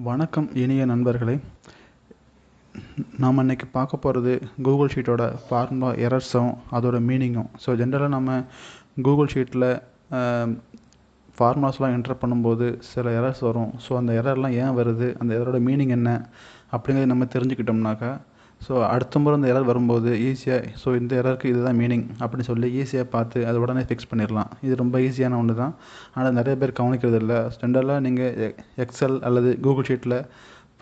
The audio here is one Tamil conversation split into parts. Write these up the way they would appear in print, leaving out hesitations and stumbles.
வணக்கம் இனிய நண்பர்களே. நாம் இன்றைக்கி பார்க்க போகிறது கூகுள் ஷீட்டோட ஃபார்முலா எரர்ஸும் அதோட மீனிங்கும். ஸோ ஜென்ரலாக நம்ம கூகுள் ஷீட்டில் ஃபார்முலாஸ்லாம் என்டர் பண்ணும்போது சில எரர்ஸ் வரும். ஸோ அந்த எரர்லாம் ஏன் வருது, அந்த எரரோட மீனிங் என்ன அப்படிங்கிறது நம்ம தெரிஞ்சுக்கிட்டோம்னாக்கா ஸோ அடுத்த முறை இந்த எரர் வரும்போது ஈஸியாக ஸோ இந்த எரருக்கு இதுதான் மீனிங் அப்படின்னு சொல்லி ஈஸியாக பார்த்து அதை உடனே ஃபிக்ஸ் பண்ணிடலாம். இது ரொம்ப ஈஸியான ஒன்று தான், ஆனால் நிறைய பேர் கவனிக்கிறது இல்லை. ஜென்ரலாக நீங்கள் எக்ஸல் அல்லது கூகுள் ஷீட்டில்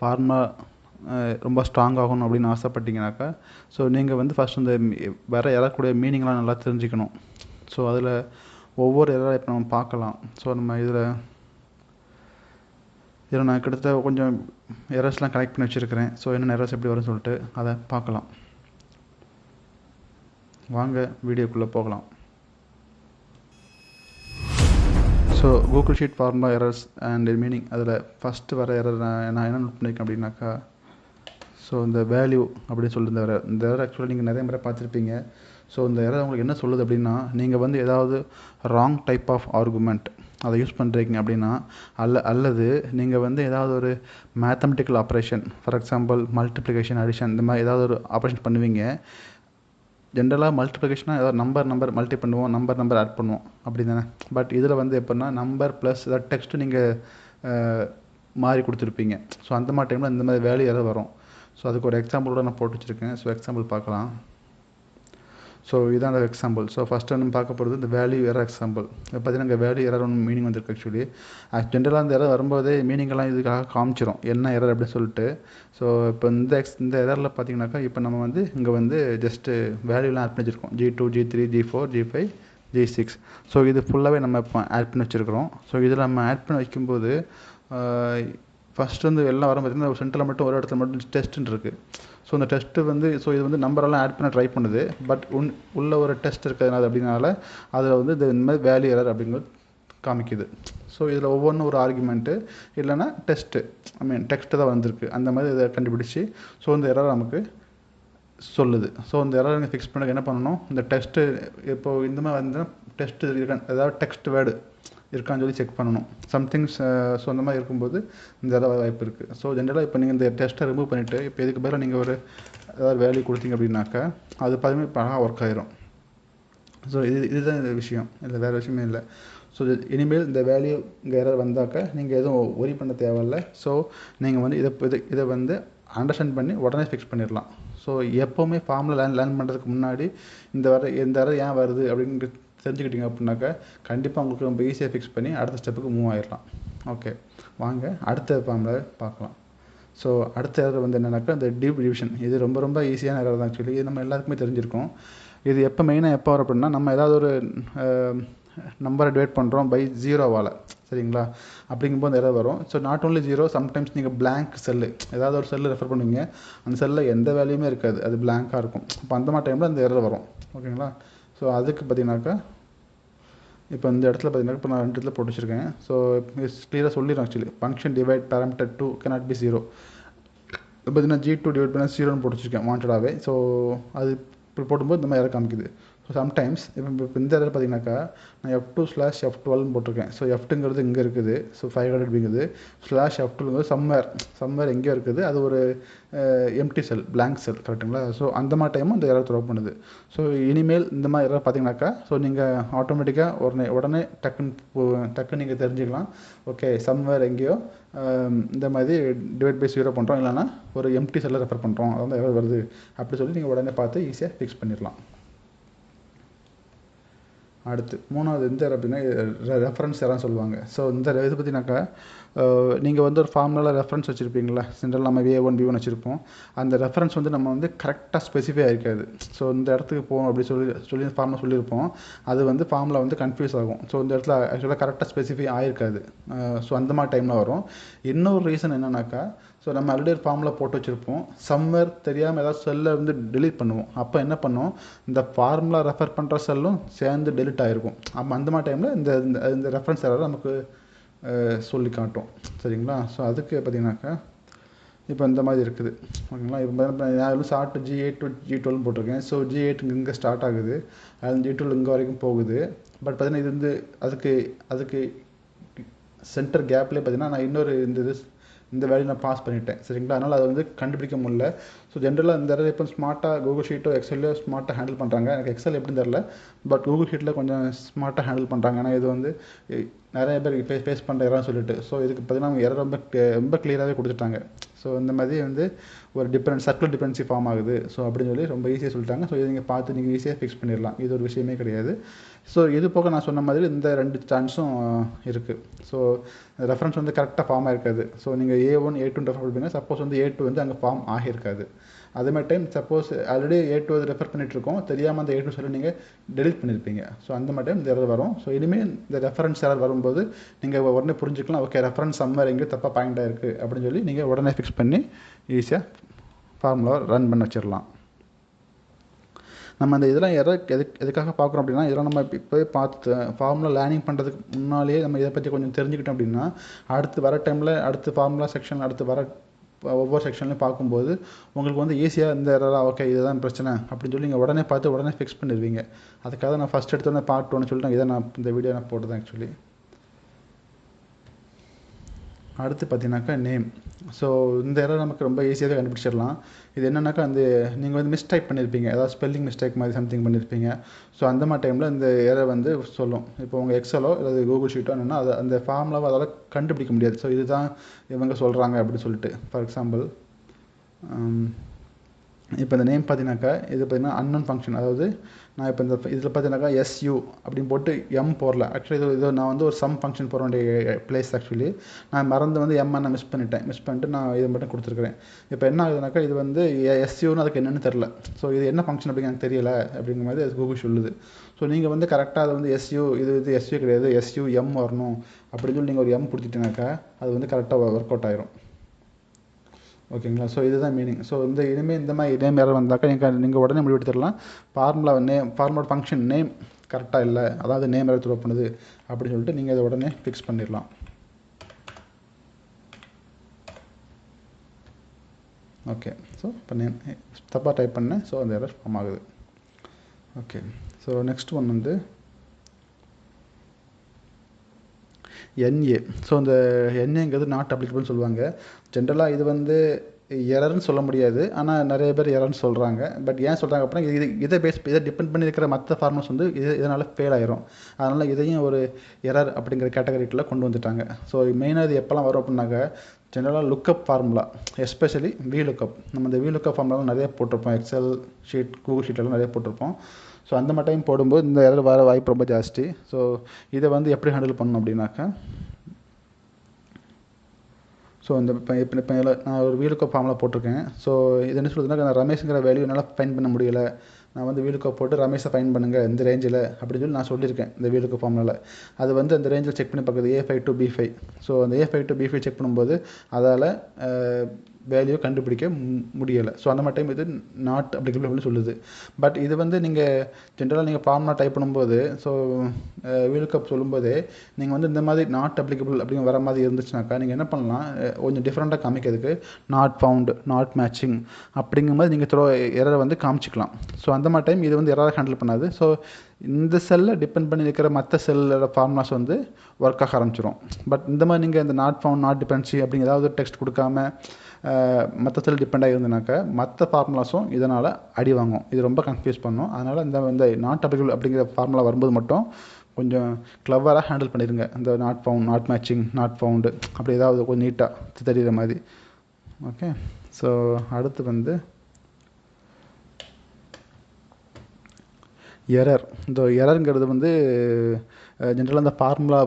ஃபார்முலா ரொம்ப ஸ்ட்ராங் ஆகணும் அப்படின்னு ஆசைப்பட்டீங்கன்னாக்கா ஸோ நீங்கள் வந்து ஃபஸ்ட் இந்த வேறு எரக்கூடிய மீனிங்லாம் நல்லா தெரிஞ்சுக்கணும். ஸோ அதில் ஒவ்வொரு எரரை இப்போ நம்ம பார்க்கலாம். ஸோ நம்ம இதில் நான் கிட்டத்தட்ட கொஞ்சம் எரர்ஸ்லாம் கலெக்ட் பண்ணி வச்சுருக்கிறேன். ஸோ என்னென்ன எரர்ஸ் எப்படி வரும்னு சொல்லிட்டு அதை பார்க்கலாம். வாங்க வீடியோக்குள்ளே போகலாம். So Google sheet formula errors and meaning, அதில் ஃபஸ்ட்டு வர எரர் நான் என்ன நோட் பண்ணியிருக்கேன் அப்படின்னாக்கா ஸோ இந்த வேல்யூ அப்படின்னு சொல்லிட்டு இந்த எரர் ஆக்சுவலாக நீங்கள் நிறைய முறை பார்த்துருப்பீங்க. ஸோ இந்த எரர் உங்களுக்கு என்ன சொல்லுது அப்படின்னா, நீங்கள் வந்து ஏதாவது ராங் டைப் ஆஃப் ஆர்குமெண்ட் அதை யூஸ் பண்ணுறீங்க அப்படின்னா அல்லது நீங்கள் வந்து ஏதாவது ஒரு mathematical operation, for example multiplication, addition, இந்த மாதிரி ஏதாவது ஒரு ஆப்ரேஷன் பண்ணுவீங்க. ஜென்ரலாக மல்டிப்ளிகேஷனாக ஏதாவது நம்பர் மல்டி பண்ணுவோம், நம்பர் ஆட் பண்ணுவோம் அப்படி தானே. பட் இதில் வந்து எப்படின்னா நம்பர் ப்ளஸ் ஏதாவது டெக்ஸ்ட்டு நீங்கள் மாறி கொடுத்துருப்பீங்க. ஸோ அந்த மாதிரி டைமில் இந்த மாதிரி வேல்யூ எரர் வரும். ஸோ அதுக்கு ஒரு எக்ஸாம்பிளோட நான் போட்டு வச்சுருக்கேன். ஸோ எக்ஸாம்பிள் பார்க்கலாம். ஸோ இதான் அந்த எக்ஸாம்பிள். ஸோ ஃபஸ்ட்டு நம்ம பார்க்க போகிறது இந்த வேல்யூ எரர் எக்ஸாம்பிள். இப்போ பார்த்தீங்கன்னா இங்கே வேல்யூ எரர் ஒன்று மீனிங் வந்துருக்கு. ஆக்சுவலி ஜென்ரலாக அந்த எரர் வரும்போதே மீனிங்கெல்லாம் இதுக்காக காமிச்சிரும் என்ன எரர் அப்படின்னு சொல்லிட்டு. ஸோ இப்போ இந்த எரரில் பார்த்தீங்கன்னாக்கா இப்போ நம்ம வந்து இங்கே வந்து ஜஸ்ட்டு வேல்யூலாம் ஆட் பண்ணி வச்சுருக்கோம். G2, G3, G4, G5, G6. So இது ஃபுல்லாகவே நம்ம இப்போ ஆட் பண்ணி வச்சுருக்கிறோம். ஸோ இதில் நம்ம ஆட் பண்ணி வைக்கும்போது ஃபஸ்ட்டு வந்து எல்லாம் வரும் பார்த்திங்கன்னா ஒரு சென்டரில் மட்டும் ஒரு இடத்துல மட்டும் டெஸ்ட்டுன்னு இருக்குது. ஸோ இந்த டெஸ்ட்டு வந்து ஸோ இது வந்து நம்பரெல்லாம் ஆட் பண்ண ட்ரை பண்ணுது. பட் உள்ள ஒரு டெஸ்ட் இருக்கிறதுனால அப்படின்னால அதில் வந்து இந்த மாதிரி வேல்யூ எரர் அப்படிங்கிறது காமிக்குது. ஸோ இதில் ஒவ்வொன்றும் ஒரு ஆர்குமெண்ட்டு இல்லைனா டெஸ்ட்டு டெக்ஸ்ட்டு தான் வந்திருக்கு. அந்த மாதிரி இதை கண்டுபிடிச்சி ஸோ இந்த எரர் நமக்கு சொல்லுது. ஸோ இந்த எரர் நீங்கள் ஃபிக்ஸ் பண்ண என்ன பண்ணணும், இந்த டெஸ்ட்டு இப்போது இந்த மாதிரி வந்து டெஸ்ட்டு இருக்கா, ஏதாவது டெக்ஸ்ட் வேர்டு இருக்கான்னு சொல்லி செக் பண்ணணும். சம்திங்ஸ் ஸோ அந்த மாதிரி இருக்கும்போது இந்த எரர் வாய்ப்பு இருக்குது. ஸோ ஜென்ரலாக இப்போ நீங்கள் இந்த டெஸ்ட்டை ரிமூவ் பண்ணிவிட்டு இப்போ இதுக்கு பதிலாக நீங்கள் ஒரு ஏதாவது வேல்யூ கொடுத்தீங்க அப்படின்னாக்கா அது பதிலுமே அழகாக ஒர்க் ஆயிரும். ஸோ இதுதான் இந்த விஷயம், இல்லை வேறு விஷயமே இல்லை. ஸோ இனிமேல் இந்த வேல்யூ இங்கே எரர் வந்தாக்கா நீங்கள் எதுவும் ஒரி பண்ண தேவையில்லை. ஸோ நீங்கள் வந்து இதை வந்து அண்டர்ஸ்டாண்ட் பண்ணி உடனே ஃபிக்ஸ் பண்ணிடலாம். ஸோ எப்போவுமே ஃபார்முலா லேர்ன் பண்ணுறதுக்கு முன்னாடி இந்த எரர் ஏன் வருது அப்படின்னு தெரிஞ்சுக்கிட்டீங்க அப்படின்னாக்கா கண்டிப்பாக உங்களுக்கு ரொம்ப ஈஸியாக ஃபிக்ஸ் பண்ணி அடுத்த ஸ்டெப்புக்கு மூவ் ஆகிடலாம். ஓகே, வாங்க அடுத்த ஃபார்முலா பார்க்கலாம். ஸோ அடுத்த எரர் வந்து என்னன்னாக்கா இந்த டிவிஷன். இது ரொம்ப ஈஸியான எரர் தான். ஆக்சுவலி இது நம்ம எல்லாருக்குமே தெரிஞ்சிருக்கோம். இது எப்போ மெயினாக எப்போ வரும் அப்படின்னா, நம்ம ஏதாவது ஒரு நம்பரை டிவைட் பண்ணுறோம் பை 0வால், சரிங்களா? அப்படிங்கும்போது அந்த எரர் வரும். ஸோ நாட் ஓன்லி 0, சம்டைம்ஸ் நீங்கள் பிளாங்க் செல்லு ஏதாவது ஒரு செல்லு ரெஃபர் பண்ணுவீங்க, அந்த செல்லில் எந்த வேல்யூமே இருக்காது, அது பிளாங்காக இருக்கும். இப்போ அந்த மாதிரி டைமில் அந்த எரர் வரும். ஓகேங்களா? ஸோ அதுக்கு பார்த்தீங்கன்னாக்கா இப்போ இந்த இடத்துல பார்த்தீங்கன்னா இப்போ நான் 2 இடத்துல போட்டு வச்சுருக்கேன். ஸோ கிளியராக சொல்லிடுறேன். Actually function divide parameter 2 cannot be 0. பார்த்தீங்கன்னா G2 டிவைட் பண்ணால் 0ன்னு போட்டு வச்சுருக்கேன் வாண்டடாகவே. ஸோ அது இப்படி போடும்போது இந்த மாதிரி எரர் காமிக்குது. ஸோ சம்டைம்ஸ் இப்போ இந்த இடத்துல பார்த்தீங்கன்னாக்கா நான் F2/F12ன்னு போட்டிருக்கேன். ஸோ F2ங்கிறது இங்கே இருக்குது. ஸோ 500 அப்படிங்குது. /F2ங்கிறது சம்வேர் எங்கேயோ இருக்குது. அது ஒரு எம்டி செல், பிளாங்க் செல், கரெக்டுங்களா? ஸோ அந்த மாதிரி டைமும் இந்த எரர் த்ரோ பண்ணுது. ஸோ இனிமேல் இந்த மாதிரி எரர் பார்த்தீங்கன்னாக்கா ஸோ நீங்கள் ஆட்டோமேட்டிக்காக உடனே டக்குன்னு நீங்கள் தெரிஞ்சுக்கலாம். ஓகே, சம்வேர் எங்கேயோ இந்த மாதிரி டிவைட் பை 0 பண்ணுறோம், இல்லைனா ஒரு எம்டி செல்லை ரெஃபர் பண்ணுறோம், அதான் எரர் வருது அப்படி சொல்லி நீங்கள் உடனே பார்த்து ஈஸியாக ஃபிக்ஸ் பண்ணிடலாம். அடுத்து மூணாவது இந்த அப்படின்னா ரெஃபரன்ஸ் எரர்னு சொல்லுவாங்க. ஸோ இந்த இது பார்த்தீங்கன்னாக்கா நீங்கள் வந்து ஒரு ஃபார்முலாவில் ரெஃபரன்ஸ் வச்சுருப்பீங்களா, ஜென்ரல் நம்ம V1 V1 வச்சுருப்போம். அந்த ரெஃபரன்ஸ் வந்து நம்ம வந்து கரெக்டாக ஸ்பெசிஃபை ஆகிருக்காது. ஸோ இந்த இடத்துக்கு போகும் அப்படி சொல்லி ஃபார்முலா சொல்லியிருப்போம். அது வந்து ஃபார்முலா வந்து கன்ஃபியூஸ் ஆகும். ஸோ இந்த இடத்துல ஆக்சுவலாக கரெக்டாக ஸ்பெசிஃபை ஆகிருக்காது. ஸோ அந்த மாதிரி டைமில் வரும். இன்னொரு ரீசன் என்னன்னாக்கா, ஸோ நம்ம ஆல்ரெடி ஒரு ஃபார்முலா போட்டு வச்சுருப்போம், சம்வேர் தெரியாமல் ஏதாவது செல்லை வந்து டெலிட் பண்ணுவோம். அப்போ என்ன பண்ணுவோம், இந்த ஃபார்முலா ரெஃபர் பண்ணுற செல்லும் சேர்ந்து டெலிட் ஆகிருக்கும். அப்போ அந்த மாதிரி டைமில் இந்த ரெஃபரன்ஸ் எரர் நமக்கு சொல்லி காட்டும், சரிங்களா? ஸோ அதுக்கு பார்த்தீங்கன்னாக்கா இப்போ இந்த மாதிரி இருக்குது. ஓகேங்களா? இப்போ நான் ஷார்ட் G8 to G12 போட்டிருக்கேன். ஸோ G8 இங்கே ஸ்டார்ட் ஆகுது, அது G12 இங்கே வரைக்கும் போகுது. பட் பார்த்தீங்கன்னா இது வந்து அதுக்கு சென்டர் கேப்லேயே பார்த்தீங்கன்னா நான் இன்னொரு இந்த இது இந்த வேல்யூ நான் பாஸ் பண்ணிட்டேன் சரிங்களா. அதனால் அதை வந்து கண்டுபிடிக்க முடியல. ஸோ ஜென்ரலாக இந்த இப்போ ஸ்மார்ட்டாக கூகுள் ஷீட்டோ எக்ஸலையோ ஸ்மார்ட்டாக ஹேண்டில் பண்ணுறாங்க. எனக்கு எக்ஸல் எப்படின்னு தெரில, பட் கூகுள் ஷீட்டில் கொஞ்சம் ஸ்மார்ட்டாக ஹேண்டில் பண்ணுறாங்க. ஏன்னா இது வந்து நிறைய பேர் ஃபேஸ் பண்ணுற எரர்னு சொல்லிட்டு, ஸோ இதுக்கு பார்த்தீங்கன்னா அவங்க எரர் ரொம்ப கிளியராகவே கொடுத்துட்டாங்க. ஸோ இந்த மாதிரி வந்து ஒரு சர்க்குலர் டிபெண்டன்சி ஃபார்ம் ஆகுது ஸோ அப்படின்னு சொல்லி ரொம்ப ஈஸியாக சொல்லிட்டாங்க. ஸோ இது நீங்கள் பார்த்து நீங்கள் ஈஸியாக ஃபிக்ஸ் பண்ணிடலாம், இது ஒரு விஷயமே கிடையாது. ஸோ இது போக நான் சொன்ன மாதிரி இந்த 2 சான்ஸும் இருக்குது. ஸோ ரெஃபரன்ஸ் வந்து கரெக்டாக ஃபார்ம் ஆகிருக்காது. ஸோ நீங்கள் A1 A2 ரெஃபர் பண்ணுவீங்க, சப்போஸ் வந்து A2 வந்து அங்கே ஃபார்ம் ஆகியிருக்காது. அதேமாதிரி டைம் சப்போஸ் ஆல்ரெடி A2 அது ரெஃபர் பண்ணிட்டுருக்கோம், தெரியாமல் அந்த A2 சொல்லி நீங்கள் டெலிட் பண்ணியிருப்பீங்க. ஸோ அந்த மாதிரி டைம் இந்த எரர் வரும். ஸோ இனிமேல் இந்த ரெஃபரன்ஸ் எரர் வரும்போது நீங்கள் உடனே புரிஞ்சுக்கலாம், ஓகே ரெஃபரன்ஸ் சம்மர் எங்கேயும் தப்பாக பாயிண்ட் ஆகிருக்கு அப்படின்னு சொல்லி நீங்கள் உடனே ஃபிக்ஸ் பண்ணி ஈஸியாக ஃபார்முலாவை ரன் பண்ண வச்சிடலாம். நம்ம அந்த இதெல்லாம் எதுக்காக பார்க்குறோம் அப்படின்னா, இதெல்லாம் நம்ம இப்போவே பார்த்து ஃபார்முலா லேர்னிங் பண்ணுறதுக்கு முன்னாலேயே நம்ம இதை பற்றி கொஞ்சம் தெரிஞ்சுக்கிட்டோம் அப்படின்னா, அடுத்து வர டைமில் அடுத்து ஃபார்முலா செக்ஷன் அடுத்து வர ஒவ்வொரு செக்ஷன்லையும் பார்க்கும்போது உங்களுக்கு வந்து ஈஸியாக இந்த எரராக ஓகே இதுதான் பிரச்சனை அப்படின்னு சொல்லி நீங்கள் உடனே பார்த்து உடனே ஃபிக்ஸ் பண்ணிடுவீங்க. அதுக்காக நான் ஃபஸ்ட் எடுத்தோன்னே பார்ட் 1 சொல்லிட்டு இதை நான் இந்த வீடியோ நான் போட்டுதான் ஆக்சுவலி. அடுத்து பார்த்தீங்கன்னாக்கா நேம். ஸோ இந்த எரர் நமக்கு ரொம்ப ஈஸியாகவே கண்டுபிடிச்சிடலாம். இது என்னன்னாக்கா அந்த நீங்கள் வந்து மிஸ்டைப் பண்ணியிருப்பீங்க, ஏதாவது ஸ்பெல்லிங் மிஸ்டேக் மாதிரி சம்திங் பண்ணியிருப்பீங்க. ஸோ அந்த மாதிரி டைமில் இந்த எரர் வந்து சொல்லும். இப்போ உங்கள் எக்ஸலோ இல்லை கூகுள் ஷீட்டோ என்னென்னா அதை அந்த ஃபார்முலாவை அதால் கண்டுபிடிக்க முடியாது. ஸோ இதுதான் இவங்க சொல்கிறாங்க அப்படின்னு சொல்லிட்டு. ஃபார் எக்ஸாம்பிள் இப்போ இந்த நேம் பார்த்தீங்கன்னாக்கா இது பார்த்தீங்கன்னா அன்னோன் ஃபங்க்ஷன். அதாவது நான் இப்போ இந்த இதில் பார்த்தீங்கன்னாக்கா SU அப்படின்னு போட்டு M போடல. ஆக்சுவலி இது நான் வந்து ஒரு சம் ஃபங்க்ஷன் போட வேண்டிய பிளேஸ். ஆக்சுவலி நான் மறந்து வந்து M நான் மிஸ் பண்ணிட்டு நான் இதை மட்டும் கொடுத்துருக்குறேன். இப்போ என்ன ஆகுதுனாக்கா இது வந்து SUன்னு அதுக்கு என்னென்னு தெரில. ஸோ இது என்ன ஃபங்க்ஷன் அப்படிங்க எனக்கு தெரியல அப்படிங்கிற மாதிரி அது கூகுள் சொல்லுது. ஸோ நீங்கள் வந்து கரெக்டாக அது வந்து SU இது SU கிடையாது, SUM வரணும் அப்படின்னு சொல்லி நீங்கள் ஒரு M கொடுத்துட்டீங்கனாக்கா அது வந்து கரெக்டாக ஒர்க் அவுட் ஆயிரும். ஓகேங்களா. ஸோ இதுதான் மீனிங். ஸோ இனிமேல் இந்த மாதிரி நேம் எரர் வந்தாக்கா நீங்கள் உடனே முடிவு எடுத்துடலாம், ஃபார்முலா ஃபங்க்ஷன் நேம் கரெக்டாக இல்லை, அதாவது நேம் எரர் த்ரோ பண்ணுது அப்படின்னு சொல்லிட்டு நீங்கள் அதை உடனே ஃபிக்ஸ் பண்ணிடலாம். ஓகே. ஸோ இப்போ நேம் தப்பாக டைப் பண்ணேன், ஸோ அந்த எரர் ஃபார்ம் ஆகுது. ஓகே. ஸோ நெக்ஸ்ட் ஒன் வந்து NA. ஸோ இந்த NAங்கிறது நாட் அப்ளிகபிள்னு சொல்லுவாங்க. ஜென்ரலாக இது வந்து எரர்னு சொல்ல முடியாது, ஆனால் நிறைய பேர் எரர்னு சொல்கிறாங்க. பட் ஏன் சொல்கிறாங்க அப்படின்னா இதை டிபெண்ட் பண்ணி இருக்கிற மற்ற ஃபார்முலாஸ் வந்து இதனால் ஃபெயில் ஆயிரும். அதனால் இதையும் ஒரு எரர் அப்படிங்கிற கேட்டகரிக்குள்ளே கொண்டு வந்துட்டாங்க. ஸோ மெயினாக இது எப்போல்லாம் வரும் அப்படின்னாக்க ஜென்ரலாக லுக்கப் ஃபார்முலா, எஸ்பெஷலி VLOOKUP. நம்ம இந்த VLOOKUP ஃபார்முலாவும் நிறைய போட்டிருப்போம், எக்ஸல் ஷீட் கூகுள் ஷீட்லாம் நிறைய போட்டிருப்போம். ஸோ அந்த மாதிரி டைம் போடும்போது இந்த எரர் வர வாய்ப்பு ரொம்ப ஜாஸ்தி. ஸோ இதை வந்து எப்படி ஹேண்டில் பண்ணணும் அப்படின்னாக்கா, ஸோ இந்த இப்போ நான் ஒரு VLOOKUP ஃபார்முலா போட்டிருக்கேன். ஸோ இது என்ன சொல்லுதுன்னா, நான் ரமேஷுங்கிற வேல்யூ என்னால் ஃபைண்ட் பண்ண முடியலை, நான் வந்து VLOOKUP போட்டு ரமேஷை ஃபைண்ட் பண்ணுங்கள் இந்த ரேஞ்சில் அப்படின்னு சொல்லி நான் சொல்லியிருக்கேன் இந்த VLOOKUP ஃபார்முலாவில். அது வந்து அந்த ரேஞ்சில் செக் பண்ணி பார்க்குது A5 to B5. ஸோ அந்த A5 to B5 செக் பண்ணும்போது அதால் வேல்யூ கண்டுபிடிக்க முடியலை. ஸோ அந்த மாதிரி டைம் இது நாட் அப்ளிகபிள் அப்படின்னு சொல்லுது. பட் இது வந்து நீங்கள் ஜென்ரலாக நீங்கள் ஃபார்முலா டைப் பண்ணும்போது ஸோ VLOOKUP சொல்லும்போதே நீங்கள் வந்து இந்த மாதிரி நாட் அப்ளிகபிள் அப்படிங்கிற வர மாதிரி இருந்துச்சுனாக்கா நீங்கள் என்ன பண்ணலாம், கொஞ்சம் டிஃப்ரெண்ட்டாக காமிக்கிறதுக்கு நாட் ஃபவுண்ட், நாட் மேட்சிங் அப்படிங்கிற மாதிரி நீங்கள் எரரை வந்து காமிச்சிக்கலாம். ஸோ அந்த மாதிரி டைம் இது வந்து எரரை ஹேண்டில் பண்ணாது. ஸோ இந்த செல்லை டிபெண்ட் பண்ணி இருக்கிற மற்ற செல்லோட ஃபார்முலாஸ் வந்து ஒர்க் ஆக ஆரம்பிச்சிடும். பட் இந்த மாதிரி நீங்கள் இந்த நாட் ஃபவுண்ட், நாட் டிபெண்டன்சி அப்படிங்க ஏதாவது டெக்ஸ்ட் கொடுக்காம மற்ற செல் டிபெண்டாக இருந்ததுனாக்கா மற்ற ஃபார்முலாஸும் இதனால் அடி வாங்கும். இது ரொம்ப கன்ஃபியூஸ் பண்ணும். அதனால் இந்த நாட் அப்ளிகபிள் அப்படிங்கிற ஃபார்முலா வரும்போது மட்டும் கொஞ்சம் க்ளவராக ஹேண்டில் பண்ணிடுங்க. இந்த not found, not matching, not found அப்படி ஏதாவது கொஞ்சம் நீட்டாக தெரிகிற மாதிரி. ஓகே. ஸோ அடுத்து வந்து எரர். இந்த எரருங்கிறது வந்து ஜென்ரலாக இந்த ஃபார்முலா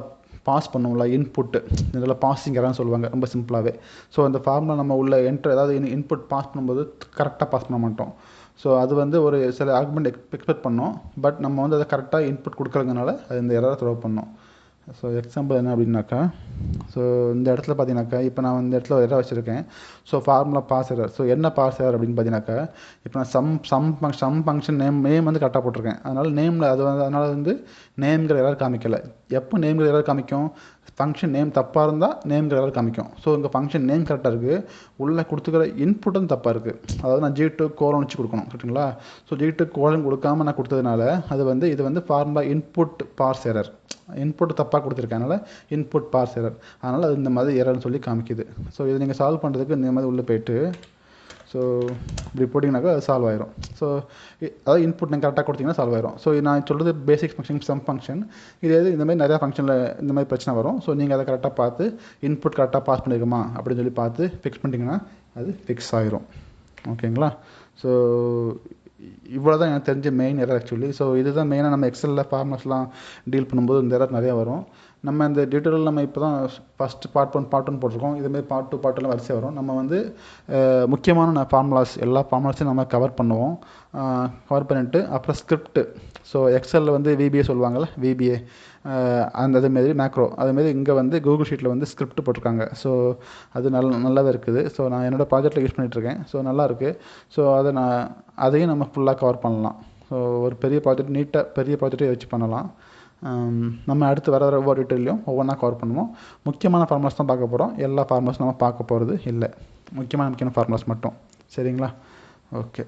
பாஸ் பண்ணுவோம்ல, இன்புட்டு ஜென்ரலாக பாஸிங் எரர்னு சொல்லுவாங்க ரொம்ப சிம்பிளாகவே. ஸோ அந்த ஃபார்முலா நம்ம உள்ள ஏதாவது இன்புட் பாஸ் பண்ணும்போது கரெக்டாக பாஸ் பண்ண மாட்டோம். ஸோ அது வந்து ஒரு சில ஆர்குமெண்ட் எக்ஸ்பெக்ட் பண்ணோம், பட் நம்ம வந்து அதை கரெக்டாக இன்புட் கொடுக்குறதுனால அது இந்த எரரை த்ரோ பண்ணோம். ஸோ எக்ஸாம்பிள் என்ன அப்படின்னாக்கா, ஸோ இந்த இடத்துல பார்த்தீங்கன்னாக்கா இப்போ நான் இந்த இடத்துல ஒரு எரர் வச்சுருக்கேன். So formula parse error. So என்ன பாஸ் எரர் அப்படின்னு பார்த்தீங்கன்னாக்கா, இப்போ நான் சம் ஃபங்க்ஷன் நேம் வந்து கரெக்டாக போட்டிருக்கேன். அதனால் வந்து நேம்ங்கிற எரர் காமிக்கலை. எப்போ நேம்ங்கிற எரர் காமிக்கும், ஃபங்க்ஷன் நேம் தப்பாக இருந்தால் நேம்ங்கிற எரர் காமிக்கும். ஸோ இங்கே ஃபங்க்ஷன் நேம் கரெக்டாக இருக்குது, உள்ளே கொடுத்துக்கிற இன்புட்டும் தப்பாக இருக்குது. அதாவது நான் G2 கோலன் வச்சு கொடுக்கணும், கரெக்டுங்களா. ஸோ G2 கோலன் கொடுக்காம நான் கொடுத்ததுனால இது வந்து formula input parse error input தப்பாக கொடுத்துருக்கேன், அதனால் இன்புட் பார்ஸ் எரர், அதனால் அது இந்த மாதிரி எரர்னு சொல்லி காமிக்குது. ஸோ இதை நீங்கள் சால்வ் பண்ணுறதுக்கு இந்த மாதிரி உள்ளே போய்ட்டு ஸோ இப்படி போட்டிங்கனாக்கா அது சால்வ் ஆயிரும். ஸோ அதாவது இன்புட் நீங்கள் கரெக்டாக கொடுத்தீங்கன்னா சால்வ் ஆயிரும். ஸோ நான் சொல்கிறது பேசிக் ஃபங்க்ஷன், சம் ஃபங்க்ஷன். இதே இந்த மாதிரி நிறையா ஃபங்க்ஷனில் இந்த மாதிரி பிரச்சனை வரும். ஸோ நீங்கள் அதை கரெக்டாக பார்த்து இன்புட் கரெக்டாக பாஸ் பண்ணியிருக்குமா அப்படின்னு சொல்லி பார்த்து ஃபிக்ஸ் பண்ணிட்டீங்கன்னா அது ஃபிக்ஸ் ஆயிரும். ஓகேங்களா? ஸோ இவ்வளோ தான் எனக்கு தெரிஞ்ச மெயின் எரர் ஆக்சுவலி. ஸோ இதுதான் மெயினாக நம்ம எக்ஸலில் ஃபார்மர்ஸ்லாம் டீல் பண்ணும்போது இந்த எரர் நிறையா வரும். நம்ம இந்த டீட்டெயில் நம்ம இப்போ தான் ஃபஸ்ட்டு பார்ட் 1 போட்டிருக்கோம். இதுமாதிரி பார்ட் 2 பார்ட் 2 வரிசை வரும். நம்ம வந்து முக்கியமான ஃபார்முலாஸ் எல்லா ஃபார்முலாஸையும் நம்ம கவர் பண்ணுவோம். கவர் பண்ணிவிட்டு அப்புறம் ஸ்கிரிப்ட். ஸோ எக்ஸலில் வந்து விபிஏ சொல்லுவாங்கள்ல, விபிஏ அந்த அதேமாரி மேக்ரோ, அதேமாரி இங்கே வந்து கூகுள் ஷீட்டில் வந்து ஸ்கிரிப்ட் போட்டிருக்காங்க. ஸோ அது நல்லாவே இருக்குது. ஸோ நான் என்னோடய ப்ராஜெக்ட்டில் யூஸ் பண்ணிகிட்ருக்கேன். ஸோ நல்லாயிருக்கு. ஸோ அதையும் நம்ம ஃபுல்லாக கவர் பண்ணலாம். ஸோ ஒரு பெரிய ப்ராஜெக்ட், நீட்டாக பெரிய ப்ராஜெக்டே வச்சு பண்ணலாம். நம்ம அடுத்து வர ஒவ்வொரு டீட்டெயிலையும் ஒவ்வொன்றா கவர் பண்ணுவோம். முக்கியமான ஃபார்முலாஸ் தான் பார்க்க போகிறோம். எல்லா ஃபார்முலாஸும் நம்ம பார்க்க போகிறது இல்லை, முக்கியமான ஃபார்முலாஸ் மட்டும். சரிங்களா? ஓகே.